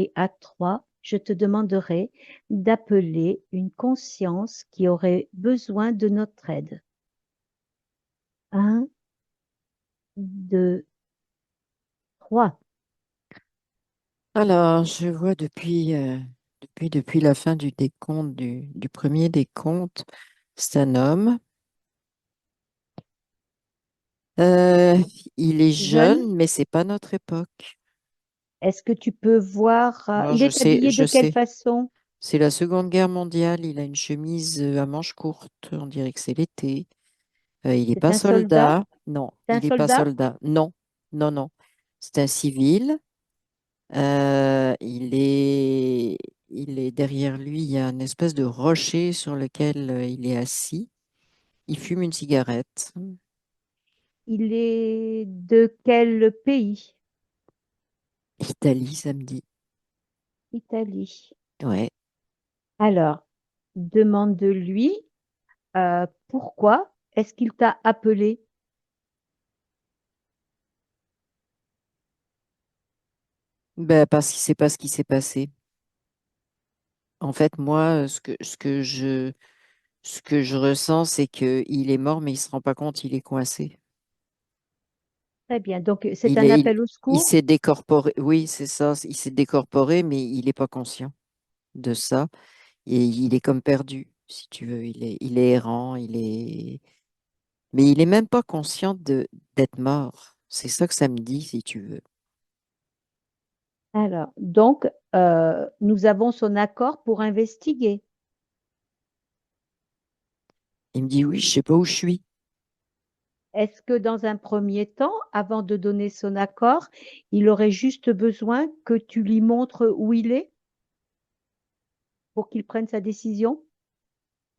et à 3, je te demanderai d'appeler une conscience qui aurait besoin de notre aide. Un, 2, 3. Alors, je vois depuis la fin du décompte, du premier décompte, c'est un homme. Euh, il est Jeune, jeune, mais c'est pas notre époque. est-ce que tu peux voir, Moi, il est habillé je de quelle sais. façon? C'est la Seconde Guerre mondiale. Il a une chemise à manches courtes. On dirait que c'est l'été. Il n'est C'est pas un soldat? soldat. Non, C'est un il n'est pas soldat? soldat. Non, non, non. C'est un civil. Il est derrière lui. Il y a une espèce de rocher sur lequel il est assis. Il fume une cigarette. Il est de quel pays? Italie, samedi. Italie. Ouais. Alors, demande-lui pourquoi est-ce qu'il t'a appelé? Ben, parce qu'il sait pas ce qui s'est passé. En fait, moi, ce que je ressens, c'est qu'il est mort, mais il se rend pas compte, il est coincé. Très bien. Donc, c'est Il un est, appel au il secours? s'est décorporé. Oui, c'est ça. Il s'est décorporé, mais il n'est pas conscient de ça. Et il est comme perdu, si tu veux. Il est errant. Mais il est même pas conscient d'être mort. C'est ça que ça me dit, si tu veux. Alors, donc, nous avons son accord pour investiguer. Il me dit, oui, je sais pas où je suis. Est-ce que dans un premier temps, avant de donner son accord, il aurait juste besoin que tu lui montres où il est pour qu'il prenne sa décision?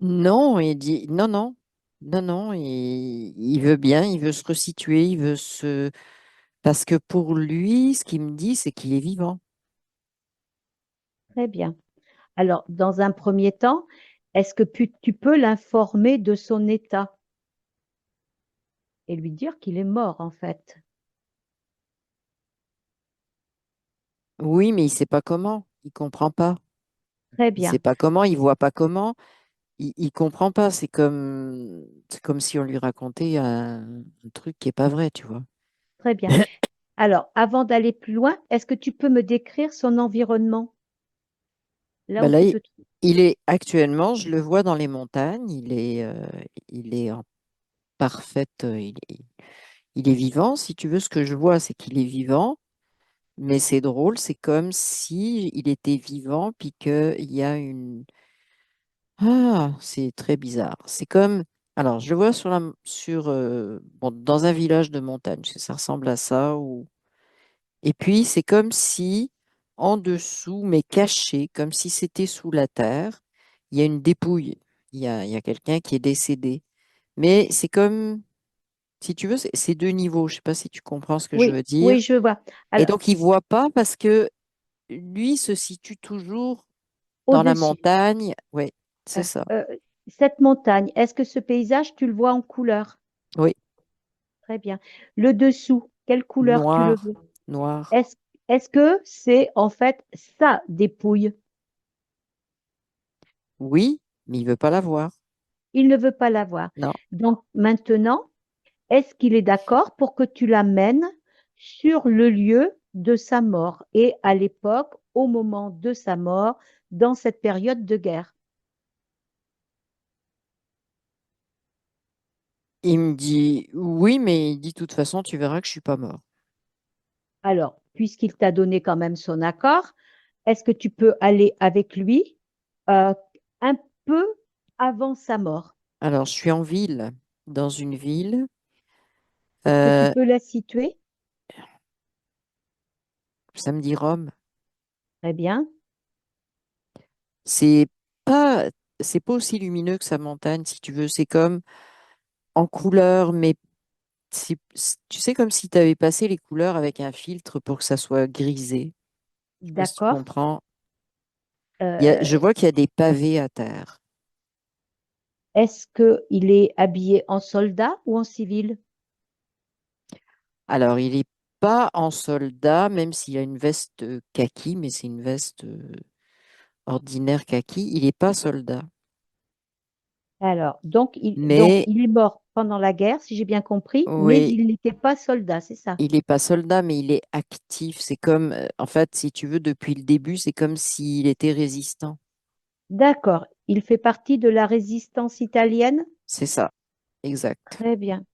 Non, il dit, non, non, non, non. Il veut bien, il veut se resituer, parce que pour lui, ce qu'il me dit, c'est qu'il est vivant. Très bien. Alors, dans un premier temps, est-ce que tu peux l'informer de son état et lui dire qu'il est mort, en fait? Oui, mais il sait pas comment. Il comprend pas. Très Il sait bien, pas comment, il voit pas comment. Il comprend pas. C'est comme si on lui racontait un truc qui est pas vrai, tu vois. très bien. Alors, avant d'aller plus loin, est-ce que tu peux me décrire son environnement, là Ben où là, tu te trouves? il est actuellement, je le vois dans les montagnes. Il est en parfaite. Il est vivant. Si tu veux, ce que je vois, c'est qu'il est vivant. Mais c'est drôle, c'est comme si il était vivant, puis qu'il y a une... Ah, c'est très bizarre. C'est comme... Alors, je le vois bon, dans un village de montagne, parce que ça ressemble à ça. Et puis, c'est comme si, en dessous, mais caché, comme si c'était sous la terre, il y a une dépouille. Il y a quelqu'un qui est décédé. Mais c'est comme, si tu veux, c'est deux niveaux. Je sais pas si tu comprends ce que je Oui, veux oui, dire. je vois. Et Alors, donc, il voit pas parce que lui se situe toujours dans la au-dessus, montagne. Oui, c'est euh, ça. euh, cette montagne, est-ce que ce paysage, tu le vois en couleur? Oui, Très bien. Le dessous, quelle couleur tu le noir, veux? noir. Est-ce, est-ce que c'est en fait sa dépouille? Oui, mais il veut pas la voir. Il ne veut pas la voir. Non. Donc maintenant, est-ce qu'il est d'accord pour que tu l'amènes sur le lieu de sa mort et à l'époque, au moment de sa mort, dans cette période de guerre? Il me dit oui, mais il dit de toute façon, tu verras que je suis pas mort. Alors, puisqu'il t'a donné quand même son accord, est-ce que tu peux aller avec lui euh, un peu avant sa mort? Alors, je suis en ville, dans une ville. Est-ce que tu Euh, peux la situer? Ça me dit Rome. Très bien. C'est pas, c'est pas aussi lumineux que sa montagne, si tu veux. C'est comme en couleur, mais tu sais, comme si tu avais passé les couleurs avec un filtre pour que ça soit grisé. Je sais pas si tu D'accord. comprends. Je Euh, vois qu'il y a des pavés à terre. Est-ce qu'il est habillé en soldat ou en civil? Alors, il est pas en soldat, même s'il a une veste kaki, mais c'est une veste ordinaire kaki. Il n'est pas soldat. Alors, donc, Mais il est mort pendant la guerre, si j'ai bien compris, mais oui, il n'était pas soldat, c'est ça? il n'est pas soldat, mais il est actif. C'est comme, en fait, si tu veux, depuis le début, c'est comme s'il était résistant. D'accord. Il fait partie de la résistance italienne? C'est ça, exact. Très bien.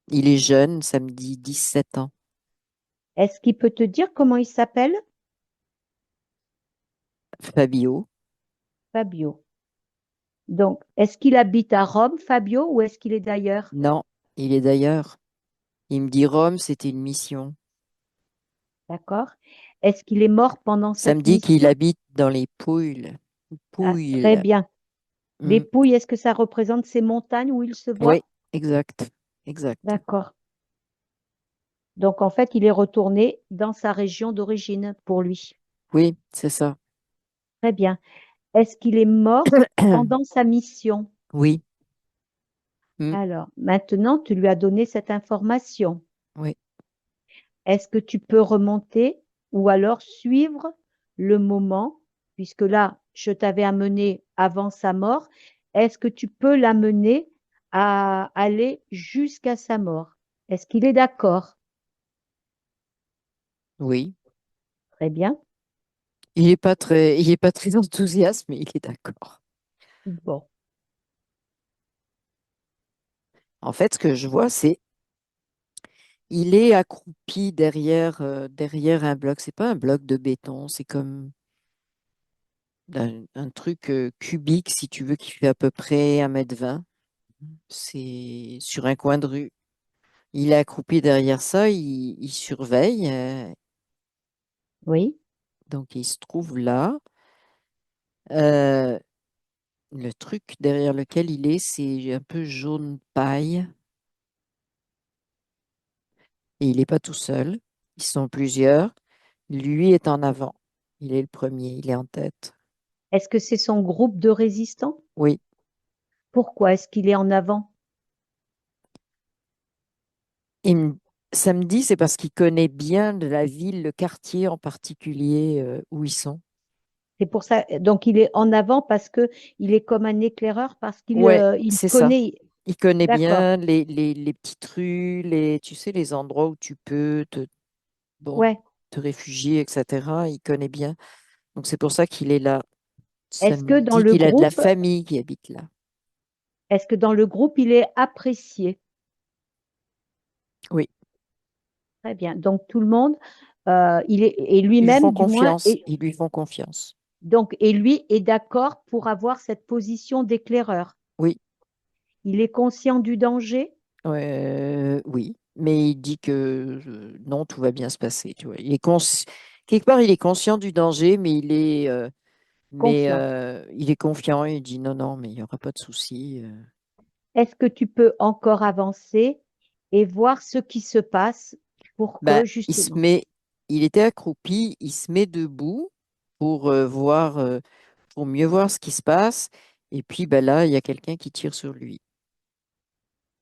Il est jeune, ça me dit 17 ans. Est-ce qu'il peut te dire comment il s'appelle? Fabio, Fabio. Donc, est-ce qu'il habite à Rome, Fabio, ou est-ce qu'il est d'ailleurs? non, il est d'ailleurs. Il me dit Rome, c'était une mission. D'accord. Est-ce qu'il est mort pendant Ça me cette dit qu'il mission? habite dans les Pouilles. Ah, très Pouilles. bien. Les Hmm. Pouilles, est-ce que ça représente ces montagnes où il se Oui, voit? exact, exact. D'accord. Donc, en fait, il est retourné dans sa région d'origine pour lui. Oui, c'est ça. Très bien. Est-ce qu'il est mort pendant sa mission? Oui, hmm, Alors, maintenant, tu lui as donné cette information. oui. Est-ce que tu peux remonter ou alors suivre le moment, puisque là, je t'avais amené avant sa mort, est-ce que tu peux l'amener à aller jusqu'à sa mort? Est-ce qu'il est d'accord? Oui. Très bien. Il est pas très enthousiaste, mais il est d'accord. Bon. En fait, ce que je vois, c'est il est accroupi derrière, derrière un bloc. C'est pas un bloc de béton, c'est comme un truc cubique, si tu veux, qui fait à peu près 1,20 m. C'est sur un coin de rue. Il est accroupi derrière ça, il surveille. Oui. Donc, il se trouve là. Euh, le truc derrière lequel il est, c'est un peu jaune paille. Et il n'est pas tout seul. Ils sont plusieurs. Lui est en avant. Il est le premier, il est en tête. Est-ce que c'est son groupe de résistants? Oui. Pourquoi est-ce qu'il est en avant? Il me- Samedi, c'est parce qu'il connaît bien la ville, le quartier en particulier où ils sont. C'est pour ça. Donc, il est en avant parce que il est comme un éclaireur, parce qu'il Ouais, il c'est ça. connaît. Il connaît D'accord. bien les petites rues, tu sais, les endroits où tu peux bon, Ouais. te réfugier, etc. Il connaît bien. Donc, c'est pour ça qu'il est là. Ça Est-ce me que dans dit le qu'il a de la groupe, famille qui habite là. est-ce que dans le groupe, il est apprécié? Oui, Très bien. Donc, tout le monde, il est, et ils lui font lui-même, du moins, confiance. Ils lui font confiance. et lui est d'accord pour avoir cette position d'éclaireur. Oui. Il est conscient du danger? Oui, mais il dit que non, tout va bien se passer. Tu vois. Quelque part, il est conscient du danger, mais Confiant. il est confiant. Il dit non, non, mais il n'y aura pas de souci. Est-ce que tu peux encore avancer et voir ce qui se passe pour Ben, que, justement, il était accroupi, il se met debout pour voir, pour mieux voir ce qui se passe. Et puis ben là, il y a quelqu'un qui tire sur lui.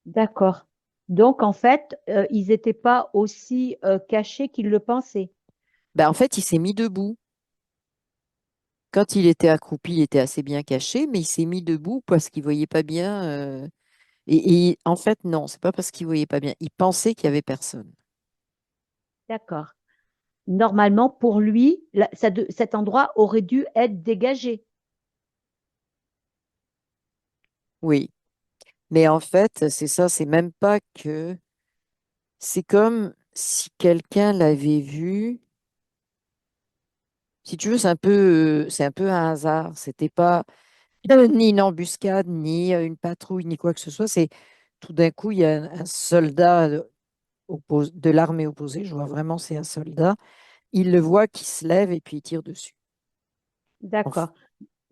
d'accord. Donc, en fait, ils n'étaient pas aussi cachés qu'ils le pensaient. Ben, en fait, il s'est mis debout. Quand il était accroupi, il était assez bien caché, mais il s'est mis debout parce qu'il voyait pas bien. Et en fait, non, c'est pas parce qu'il voyait pas bien. Il pensait qu'il y avait personne. D'accord. Normalement, pour lui, cet endroit aurait dû être dégagé. Oui, mais en fait, c'est ça. C'est même pas que. C'est comme si quelqu'un l'avait vu. Si tu veux, c'est un peu un hasard. C'était pas ni une embuscade, ni une patrouille, ni quoi que ce soit. C'est tout d'un coup, il y a un soldat de l'armée opposée. Je vois vraiment, c'est un soldat. Il le voit qui se lève et puis il tire dessus. Enf- D'accord.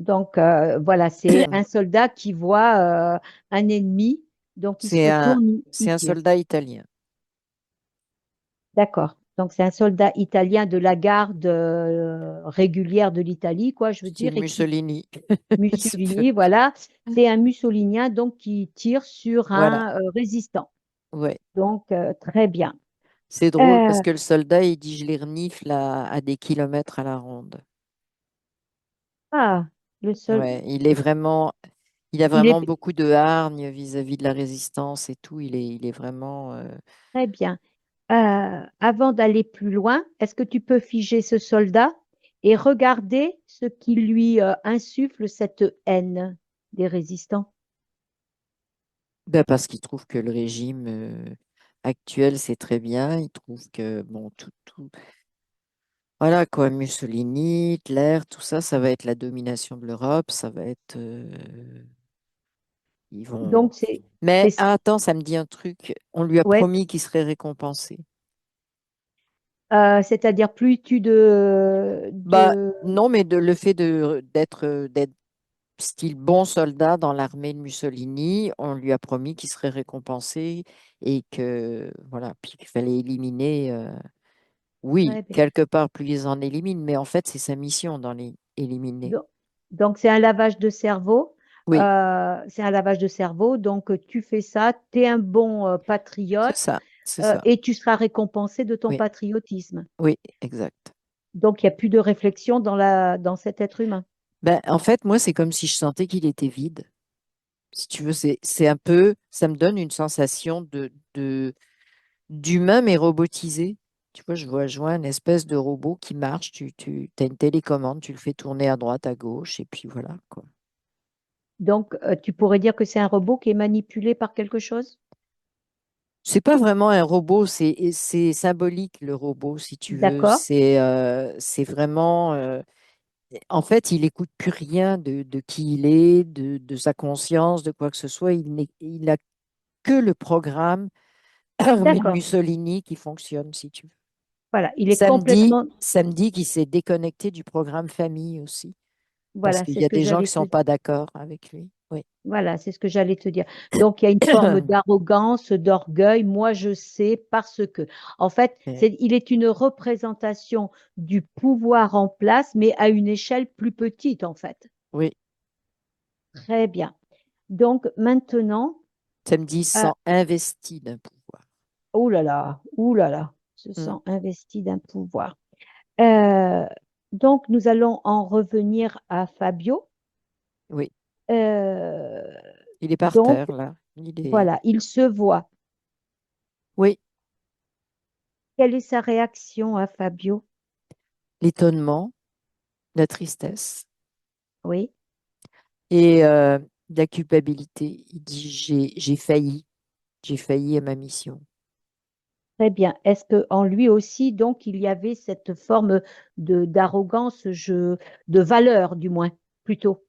Donc, voilà, c'est un soldat qui voit un ennemi, donc il se C'est retourne, c'est il un tire. soldat italien. D'accord. Donc, c'est un soldat italien de la garde régulière de l'Italie, quoi, je veux Style dire, et qui, Mussolini. Mussolini, voilà, c'est un Mussolinien, donc qui tire sur Voilà. un résistant. Ouais. Donc, très bien. C'est drôle parce Euh, que le soldat, il dit, je les renifle à des kilomètres à la ronde. ah, le seul, Ouais, il a il vraiment est beaucoup de hargne vis-à-vis de la résistance et tout. Il est vraiment. très bien. Avant d'aller plus loin, est-ce que tu peux figer ce soldat et regarder ce qui lui insuffle cette haine des résistants? Ben, parce qu'il trouve que le régime actuel, c'est très bien. Il trouve que, bon, voilà quoi, Mussolini, Hitler, tout ça, ça va être la domination de l'Europe. Ça va être. Ils vont. Donc, c'est, Mais c'est, attends, ça me dit un truc. On lui a ouais, promis qu'il serait récompensé. c'est-à-dire plus tu Bah, de, non, mais le fait d'être style bon soldat dans l'armée de Mussolini, on lui a promis qu'il serait récompensé et que, voilà, puis qu'il fallait éliminer. Oui, très bien. quelque part, plus ils en éliminent, mais en fait, c'est sa mission d'en éliminer. Donc, donc, c'est un lavage de cerveau. Oui, C'est un lavage de cerveau. Donc, tu fais ça, tu es un bon c'est patriote ça, c'est ça. et tu seras récompensé de ton Oui, patriotisme. oui, exact. Donc, il n'y a plus de réflexion dans cet être humain. Ben, en fait, moi, c'est comme si je sentais qu'il était vide. Si tu veux, c'est un peu, ça me donne une sensation d'humain mais robotisé. Tu vois, je vois une espèce de robot qui marche, tu as une télécommande, tu le fais tourner à droite, à gauche, et puis voilà, quoi. Donc, tu pourrais dire que c'est un robot qui est manipulé par quelque chose? C'est pas vraiment un robot, c'est symbolique le robot, si tu veux. D'accord, C'est vraiment, en fait, il écoute plus rien de qui il est, de sa conscience, de quoi que ce soit. Il a que le programme armée de d'accord. Mussolini qui fonctionne, si tu veux. Voilà, il est Samedi, complètement. samedi qu'il s'est déconnecté du programme famille aussi, parce Voilà, qu'il c'est y ce a que des gens j'allais qui sont te. pas d'accord avec lui. Oui. Voilà, c'est ce que j'allais te dire. Donc, il y a une forme d'arrogance, d'orgueil. Moi, je sais parce que. En fait, Euh, il est une représentation du pouvoir en place, mais à une échelle plus petite, en fait. Oui. Très bien. Donc, maintenant, Samedi, il se euh, sent investi d'un pouvoir. oh là là, se Mm. sent investi d'un pouvoir. Euh, donc, nous allons en revenir à Fabio. Oui. Euh, Il est par donc, terre, là. Il est. voilà, il se voit. Oui. Quelle est sa réaction à Fabio? L'étonnement, la tristesse Oui, et la culpabilité. Il dit, j'ai failli à ma mission. très bien. Est-ce que en lui aussi, donc, il y avait cette forme de d'arrogance, de valeur, du moins, plutôt.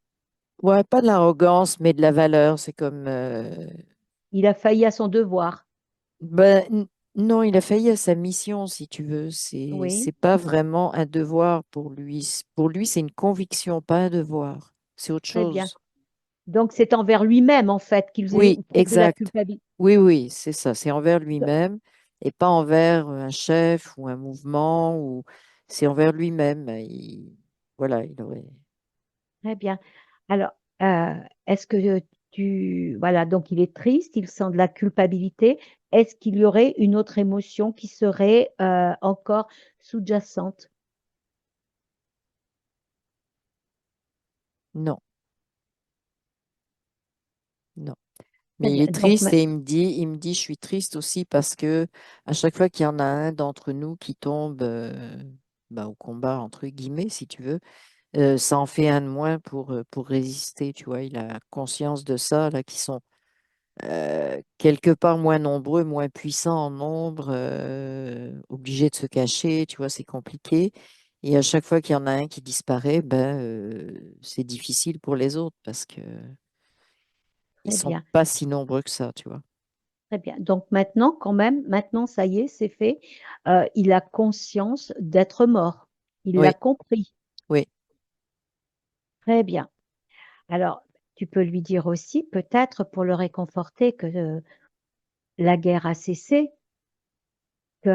Ouais, pas de l'arrogance, mais de la valeur. C'est comme, Il a failli à son devoir. ben, non, il a failli à sa mission, si tu veux. C'est Oui, pas vraiment un devoir pour lui. Pour lui, c'est une conviction, pas un devoir. C'est autre très bien. chose. Donc, c'est envers lui-même, en fait, qu'il Oui, éprouve de la exact. culpabilité. Oui, oui, c'est ça. C'est envers lui-même et pas envers un chef ou un mouvement ou c'est envers lui-même. Voilà, il aurait. Très bien. Alors, est-ce que voilà, donc il est triste, il sent de la culpabilité. Est-ce qu'il y aurait une autre émotion qui serait encore sous-jacente? Non, non. Très Mais il bien. est Donc, triste et il me dit, je suis triste aussi parce que à chaque fois qu'il y en a un d'entre nous qui tombe bah, au combat, entre guillemets, si tu veux, ça en fait un de moins pour résister, tu vois. Il a conscience de ça, là, qui sont quelque part moins nombreux, moins puissants en nombre, obligés de se cacher, tu vois, c'est compliqué. Et à chaque fois qu'il y en a un qui disparaît, ben, c'est difficile pour les autres parce que ils très sont bien. pas si nombreux que ça, tu vois. Très bien. Donc maintenant, quand même, maintenant, ça y est, c'est fait. Il a conscience d'être mort. Il l'a Oui, compris. oui, Très bien. Alors, tu peux lui dire aussi, peut-être pour le réconforter, que la guerre a cessé,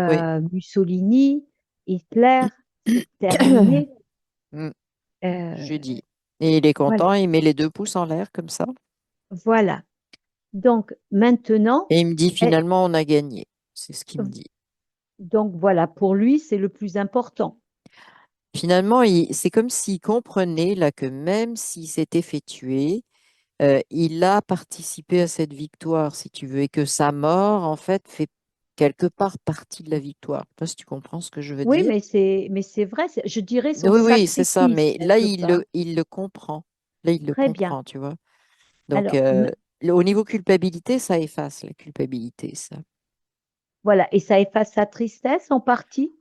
oui. que Mussolini, Hitler, c'est terminé. Mm, je Euh, dis. Et il est voilà, content, il met les deux pouces en l'air comme ça. voilà. Donc maintenant, Et il me dit eh, finalement, on a gagné. C'est ce qu'il me dit. Donc voilà, pour lui, c'est le plus important. Finalement, c'est comme s'il comprenait là que même s'il s'était fait tuer, il a participé à cette victoire, si tu veux, et que sa mort, en fait, fait quelque part partie de la victoire. Je sais pas si tu comprends ce que je veux Oui, dire. mais c'est vrai, je dirais son Oui, oui, c'est ça, sacrifice mais là, quelque part. il le comprend. Là, il le Très bien. comprend, tu vois. Donc, Alors, au niveau culpabilité, ça efface la culpabilité, ça. voilà, et ça efface sa tristesse en partie.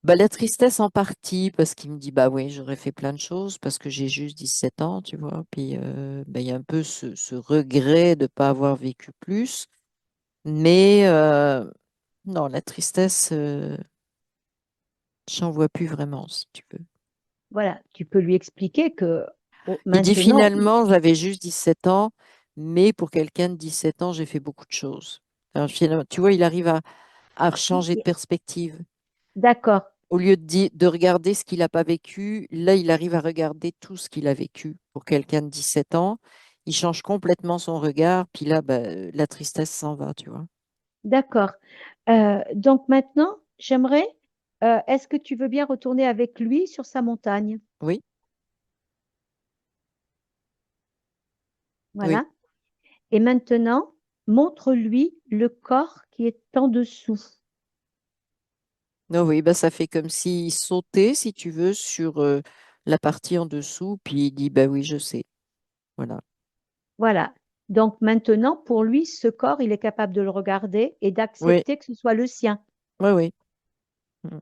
Bah, la tristesse en partie, parce qu'il me dit, bah oui, j'aurais fait plein de choses, parce que j'ai juste 17 ans, tu vois. Puis, bah, il y a un peu ce regret de ne pas avoir vécu plus. Mais non, la tristesse, j'en vois plus vraiment, si tu veux. Voilà, tu peux lui expliquer que Il dit maintenant, finalement, j'avais juste 17 ans, mais pour quelqu'un de 17 ans, j'ai fait beaucoup de choses. Alors, finalement, tu vois, il arrive à changer de perspective. d'accord, Au lieu de regarder ce qu'il n'a pas vécu, là, il arrive à regarder tout ce qu'il a vécu. Pour quelqu'un de 17 ans, il change complètement son regard, puis là, bah, la tristesse s'en va, tu vois. d'accord. Donc maintenant, j'aimerais, est-ce que tu veux bien retourner avec lui sur sa montagne? Oui, oui. Voilà. Et maintenant, montre-lui le corps qui est en dessous. Non, oui, bah, ça fait comme s'il sautait, si tu veux, sur la partie en dessous, puis il dit, bah oui, je sais. Voilà. Voilà. Donc maintenant, pour lui, ce corps, il est capable de le regarder et Oui, d'accepter que ce soit le sien. oui, oui. Mm.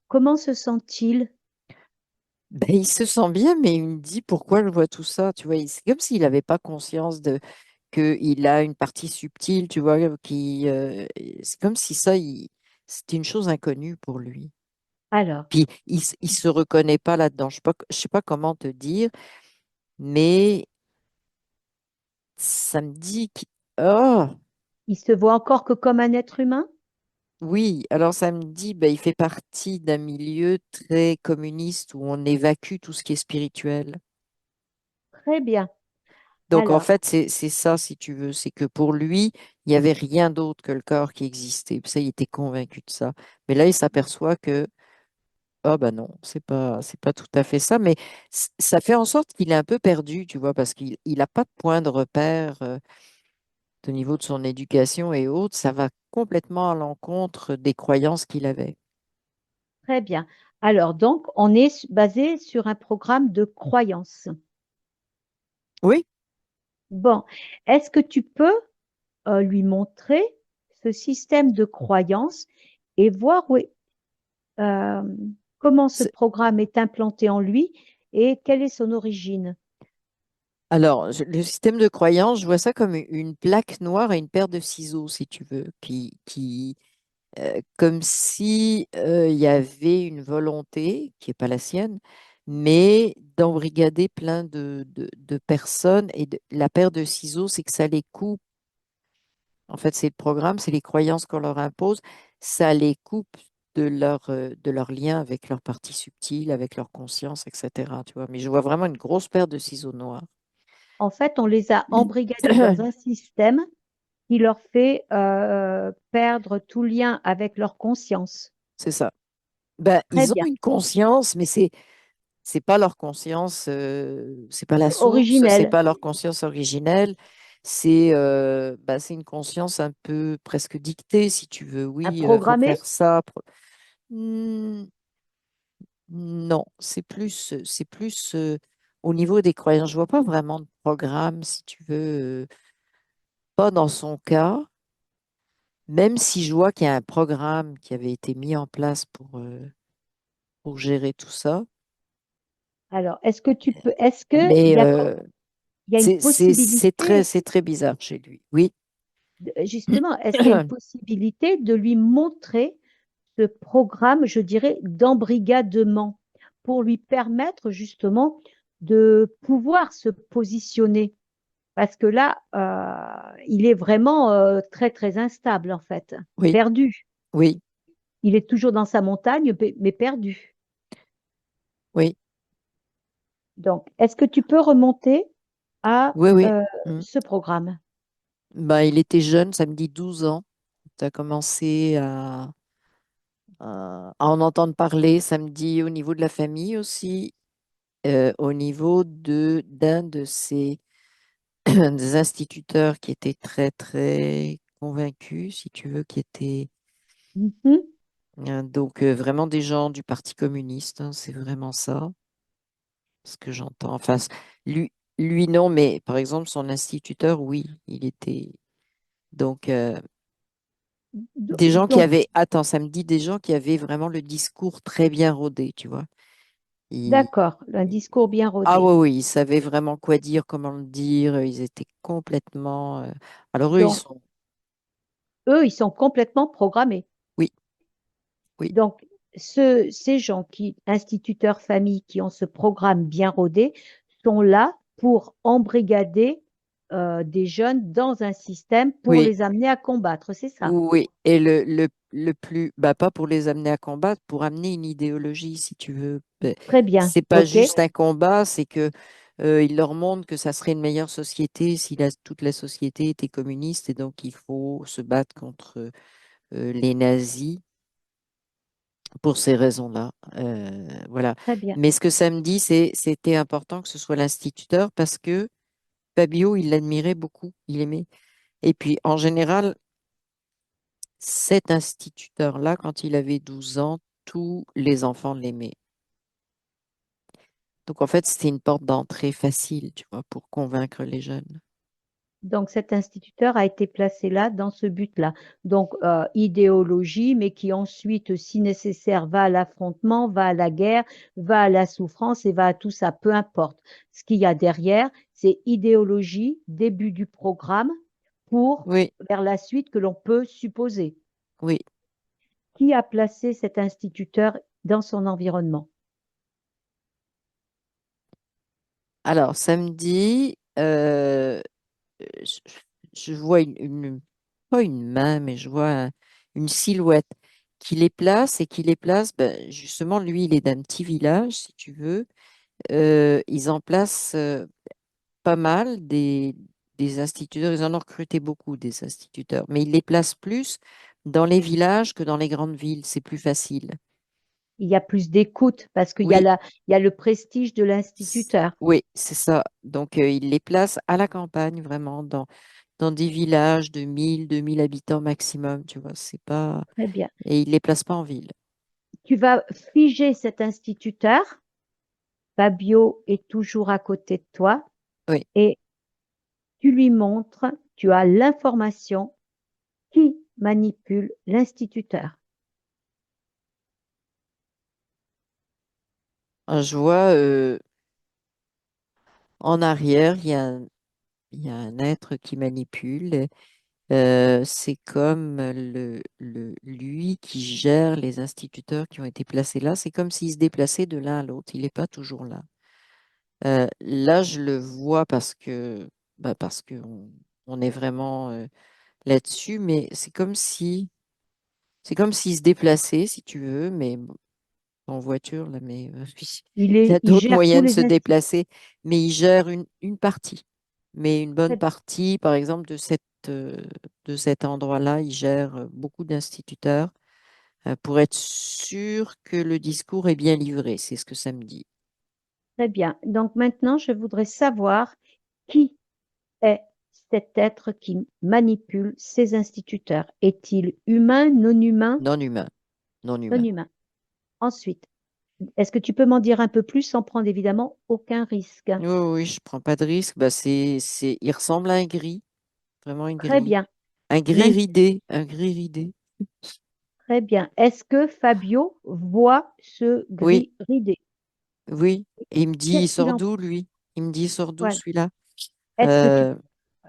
Comment se sent-il? Ben, il se sent bien, mais il me dit pourquoi je vois tout ça, tu vois. C'est comme s'il n'avait pas conscience de qu'il a une partie subtile, tu vois, c'est comme si ça, c'était une chose inconnue pour lui. Alors, Puis il se reconnaît pas là-dedans. Je sais pas comment te dire, mais ça me dit oh, il se voit encore que comme un être humain? oui, alors ça me dit, ben, il fait partie d'un milieu très communiste où on évacue tout ce qui est spirituel. Très bien. Donc en Alors, fait, c'est ça, si tu veux, c'est que pour lui, il n'y avait rien d'autre que le corps qui existait. Puis ça, il était convaincu de ça. Mais là, il s'aperçoit que, ah ben non, c'est pas tout à fait ça. Mais ça fait en sorte qu'il est un peu perdu, tu vois, parce qu'il n'a pas de point de repère au niveau de son éducation et autres. Ça va complètement à l'encontre des croyances qu'il avait. très bien. Alors, donc, on est basé sur un programme de croyance. Oui, Bon, est-ce que tu peux lui montrer ce système de croyance et voir euh, comment ce c'est- programme est implanté en lui et quelle est son origine? alors, le système de croyance, je vois ça comme une plaque noire et une paire de ciseaux, si tu veux, comme si il y avait une volonté qui n'est pas la sienne, mais d'embrigader plein de personnes. Et la paire de ciseaux, c'est que ça les coupe. En fait, c'est le programme, c'est les croyances qu'on leur impose. Ça les coupe de leur lien avec leur partie subtile, avec leur conscience, etc. Tu vois. Mais je vois vraiment une grosse paire de ciseaux noirs. En fait, on les a embrigadés dans un système qui leur fait perdre tout lien avec leur conscience. C'est ça. Ben, Très ils ont bien. une conscience, mais c'est pas leur conscience, c'est pas la source, c'est Originel, pas leur conscience originelle. C'est une conscience un peu presque dictée, si tu veux. à Oui, faut programmer. faire ça. Hmm, non, c'est plus au niveau des croyances. Je vois pas vraiment de programme, si tu veux, pas dans son cas. Même si je vois qu'il y a un programme qui avait été mis en place pour gérer tout ça. Alors, est-ce que, Mais d'accord, il y a une possibilité, c'est très bizarre chez lui. Oui. justement, est-ce qu'il y a une possibilité de lui montrer ce programme, je dirais, d'embrigadement pour lui permettre justement de pouvoir se positionner? Parce que là, il est vraiment très, très instable, en fait, Oui, perdu. oui, Il est toujours dans sa montagne, mais perdu. oui, Donc, est-ce que tu peux remonter à oui, oui. Mm. ce programme? Bah, il était jeune, ça me dit 12 ans. Tu as commencé à... à en entendre parler. Ça me dit au niveau de la famille aussi, au niveau de d'un de ces des instituteurs qui était très, très convaincu, si tu veux, qui était Mhm. donc vraiment des gens du Parti communiste, hein, c'est vraiment ça, ce que j'entends. Enfin, lui, lui non, mais par exemple, son instituteur, oui, il était. Donc, des gens qui Donc, avaient, attends, ça me dit des gens qui avaient vraiment le discours très bien rodé, tu vois. Ils- d'accord, un discours bien Ah rodé. oui, oui, ils savaient vraiment quoi dire, comment le dire, ils étaient complètement. Alors eux, ils Donc, sont. eux, ils sont complètement programmés. Oui, oui, Donc, ces gens qui, instituteurs famille, qui ont ce programme bien rodé, sont là pour embrigader des jeunes dans un système pour oui. les amener à combattre, c'est ça? Oui, et le plus, bah, pas pour les amener à combattre, pour amener une idéologie, si tu veux. Très bien, C'est pas ok, juste un combat, c'est que il leur montre que ça serait une meilleure société si toute la société était communiste et donc il faut se battre contre les nazis pour ces raisons-là. Voilà. très bien. Mais ce que ça me dit, c'était important que ce soit l'instituteur parce que Fabio, il l'admirait beaucoup, il aimait. Et puis en général, cet instituteur-là, quand il avait 12 ans, tous les enfants l'aimaient. Donc, en fait, c'était une porte d'entrée facile, tu vois, pour convaincre les jeunes. Donc, cet instituteur a été placé là dans ce but-là. Donc, idéologie, mais qui ensuite, si nécessaire, va à l'affrontement, va à la guerre, va à la souffrance et va à tout ça, peu importe. Ce qu'il y a derrière, c'est idéologie, début du programme pour Oui, vers la suite que l'on peut supposer. oui. Qui a placé cet instituteur dans son environnement? Alors, samedi, je, je vois pas une main, mais je vois une silhouette qui les place et qui les place, ben, justement, lui, il est d'un petit village, si tu veux. Ils en placent pas mal des instituteurs. Ils en ont recruté beaucoup des instituteurs, mais ils les placent plus dans les villages que dans les grandes villes. C'est plus facile. Il y a plus d'écoute parce qu'il y a Oui, il y a le prestige de l'instituteur. oui, c'est ça. Donc, ils les placent à la campagne, vraiment, dans des villages de 1000, 2000 habitants maximum, tu vois. C'est pas. Très bien. Et ils les placent pas en ville. Tu vas figer cet instituteur. Fabio est toujours à côté de toi Oui. et tu lui montres, tu as l'information qui manipule l'instituteur. Je vois en arrière, il y a un être qui manipule. C'est comme lui qui gère les instituteurs qui ont été placés là. C'est comme s'il se déplaçait de l'un à l'autre. Il n'est pas toujours là. Là, je le vois parce que on est vraiment là-dessus, mais c'est comme s'il se déplaçait, si tu veux, mais bon, en voiture, là, mais il y a Il d'autres gère tous moyens de se les instituteurs. déplacer, mais il gère une partie. Mais une bonne Très, partie, par exemple, de cet endroit-là, il gère beaucoup d'instituteurs pour être sûr que le discours est bien livré. C'est ce que ça me dit. très bien. Donc maintenant, je voudrais savoir qui est cet être qui manipule ces instituteurs. Est-il humain, non humain, Non humain. Non non humain. humain? Ensuite, est-ce que tu peux m'en dire un peu plus sans prendre évidemment aucun risque? Oui, oui, oui, je prends pas de risque. Bah, il ressemble à un gris, vraiment un Très gris. bien. Un gris Main- ridé, un gris ridé. Très bien. Est-ce que Fabio voit ce Oui, gris ridé? oui. Et il me dit, il Qu'est-ce qu'il sort en... d'où, lui? Il me dit, il sort d'où, Voilà. celui-là? Est-ce que tu... Euh,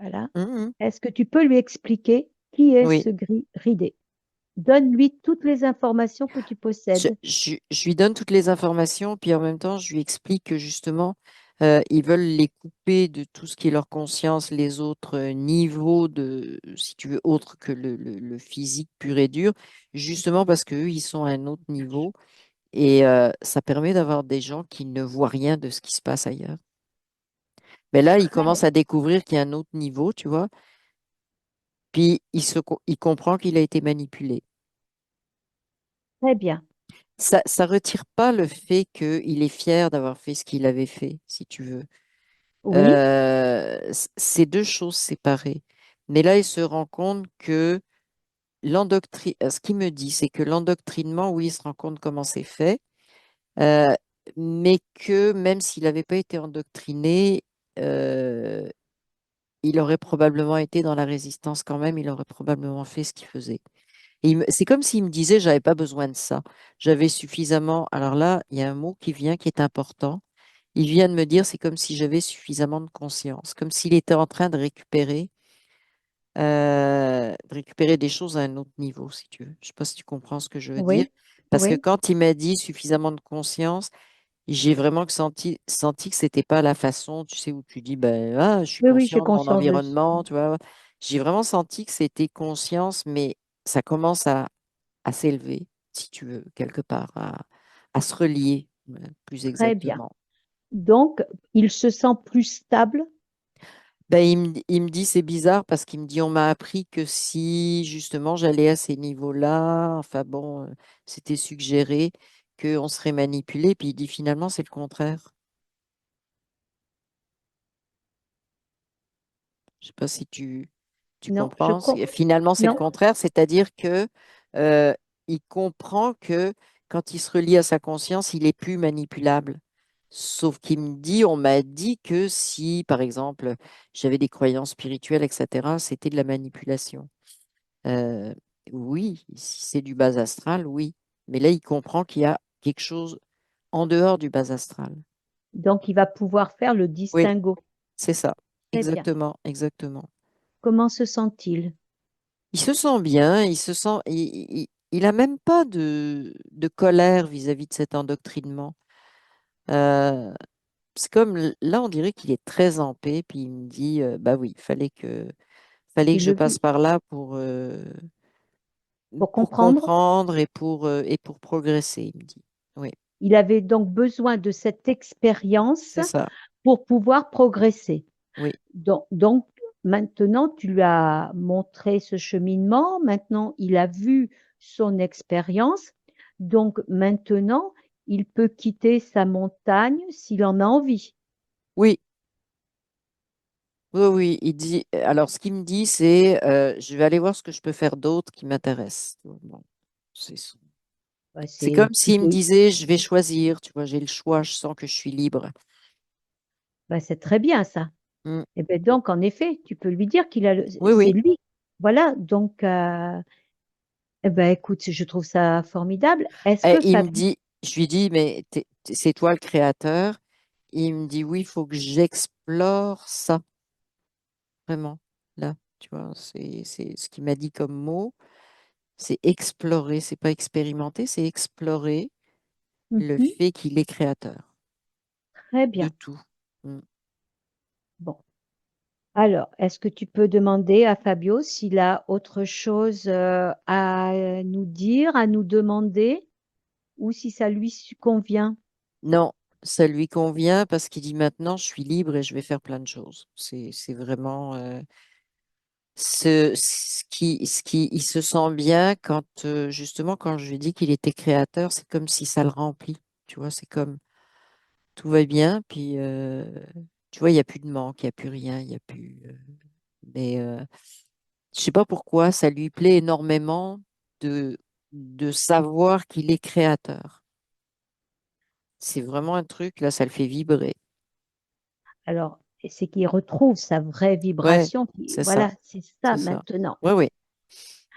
Voilà. hum, hum. Est-ce que tu peux lui expliquer qui est Oui. ce gris ridé? Donne-lui toutes les informations que tu possèdes. Je lui donne toutes les informations, puis en même temps, je lui explique que justement, ils veulent les couper de tout ce qui est leur conscience, les autres niveaux de, si tu veux, autres que le physique pur et dur, justement parce qu'eux, ils sont à un autre niveau. Et ça permet d'avoir des gens qui ne voient rien de ce qui se passe ailleurs. Mais là, ils commencent Très, à découvrir qu'il y a un autre niveau, tu vois, puis il comprend qu'il a été manipulé. Très bien. Ça retire pas le fait qu'il est fier d'avoir fait ce qu'il avait fait, si tu veux. Oui, C'est deux choses séparées. Mais là, il se rend compte que ce qu'il me dit, c'est que l'endoctrinement, oui, il se rend compte comment c'est fait, euh, mais que même s'il n'avait pas été endoctriné, euh, il aurait probablement été dans la résistance quand même, il aurait probablement fait ce qu'il faisait. C'est comme s'il me disait, j'avais pas besoin de ça. J'avais suffisamment. Alors là, il y a un mot qui vient qui est important. Il vient de me dire, c'est comme si j'avais suffisamment de conscience, comme s'il était en train de récupérer des choses à un autre niveau, si tu veux. Je sais pas si tu comprends ce que je veux dire. oui, Parce que oui, quand il m'a dit suffisamment de conscience, j'ai vraiment senti que c'était pas la façon, tu sais, où tu dis, ben, ah, je suis oui, oui, j'ai conscient de mon conscience de ça. environnement, tu vois. J'ai vraiment senti que c'était conscience, mais ça commence à s'élever, si tu veux, quelque part, à se relier, plus Très bien. exactement. Donc, il se sent plus stable. Ben, il me dit, c'est bizarre parce qu'il me dit, on m'a appris que si justement j'allais à ces niveaux-là, enfin bon, c'était suggéré qu'on serait manipulé, puis il dit finalement, c'est le contraire. Je sais pas si tu Non, je comprends. crois. Finalement, c'est le Non, contraire, c'est-à-dire que euh, il comprend que quand il se relie à sa conscience, il est plus manipulable. Sauf qu'il me dit, on m'a dit que si, par exemple, j'avais des croyances spirituelles, etc., c'était de la manipulation. Euh, oui, si c'est du bas astral, oui. Mais là, il comprend qu'il y a quelque chose en dehors du bas astral. donc il va pouvoir faire le Oui, distinguo. c'est ça. Très bien. Exactement, exactement. Comment se sent-il? Il se sent bien, il a même pas de colère vis-à-vis de cet endoctrinement. Euh, c'est comme là, on dirait qu'il est très en paix, puis il me dit, bah oui, fallait que Il je le passe vit par là pour pour comprendre. comprendre et pour progresser, il me dit. Oui, Il avait donc besoin de cette expérience c'est ça. pour pouvoir progresser. Oui, Donc, maintenant, tu lui as montré ce cheminement, maintenant il a vu son expérience, donc maintenant il peut quitter sa montagne s'il en a envie. oui, oui, oui. Il dit, alors ce qu'il me dit, c'est, je vais aller voir ce que je peux faire d'autre qui m'intéresse. Bon, c'est ça. Bah, C'est comme c'est s'il me plutôt, disait, je vais choisir, tu vois, j'ai le choix, je sens que je suis libre. bah, c'est très bien ça. Mm. Et ben donc, en effet, tu peux lui dire qu'il a Oui, c'est oui. lui. Voilà, donc, eh ben, écoute, je trouve ça formidable. Est-ce Et que il me Fabien, dit, je lui dis, mais c'est toi le créateur. Il me dit, oui, il faut que j'explore ça, vraiment. Là, tu vois, c'est ce qu'il m'a dit comme mot, c'est explorer, c'est pas expérimenter, c'est explorer le Mhm, fait qu'il est créateur très de bien. tout. Mm. Bon. Alors, est-ce que tu peux demander à Fabio s'il a autre chose à nous dire, à nous demander, ou si ça lui convient? Non, ça lui convient parce qu'il dit maintenant, je suis libre et je vais faire plein de choses. C'est vraiment il se sent bien quand, justement, quand je lui dis qu'il était créateur, c'est comme si ça le remplit. Tu vois, c'est comme tout va bien, puis tu vois, il n'y a plus de manque, il n'y a plus rien, il n'y a plus. Mais je sais pas pourquoi, ça lui plaît énormément de, de savoir qu'il est créateur. C'est vraiment un truc, là, ça le fait vibrer. Alors, c'est qu'il retrouve sa vraie Ouais, vibration. c'est ça, Voilà, c'est ça c'est ça. maintenant. Ouais, ouais.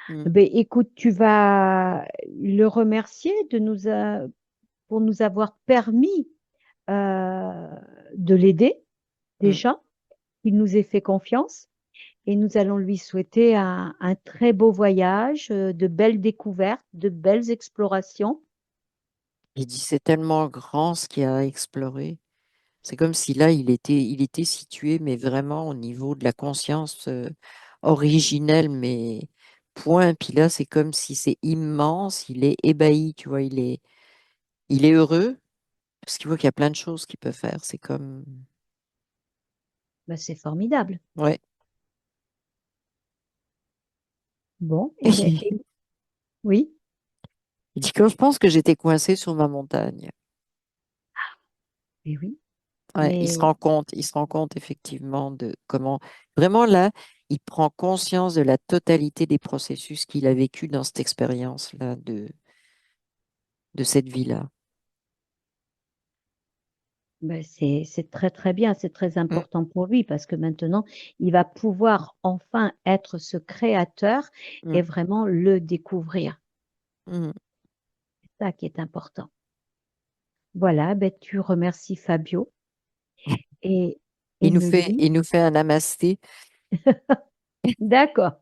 Mm. Ben, écoute, tu vas le remercier pour nous avoir permis euh, de l'aider Mm. déjà. Il nous ait fait confiance et nous allons lui souhaiter un très beau voyage, de belles découvertes, de belles explorations. Il dit, c'est tellement grand ce qu'il y a à explorer. C'est comme si là, il était situé, mais vraiment au niveau de la conscience originelle, mais point. Puis là, c'est comme si c'est immense, il est ébahi, tu vois, il est heureux, parce qu'il voit qu'il y a plein de choses qu'il peut faire. C'est comme, Ben, c'est formidable. ouais. Bon, eh ben, oui, Il dit quand je pense que j'étais coincé sur ma montagne. Mais oui, Ouais, mais il se rend compte effectivement de comment, vraiment là, il prend conscience de la totalité des processus qu'il a vécu dans cette expérience-là de cette vie-là. ben, c'est très très bien, c'est très Mm, important pour lui parce que maintenant, il va pouvoir enfin être ce créateur mm, et vraiment le découvrir. mm. C'est ça qui est important. Voilà, ben, tu remercies Fabio et il me dit, Il nous fait un namasté. d'accord.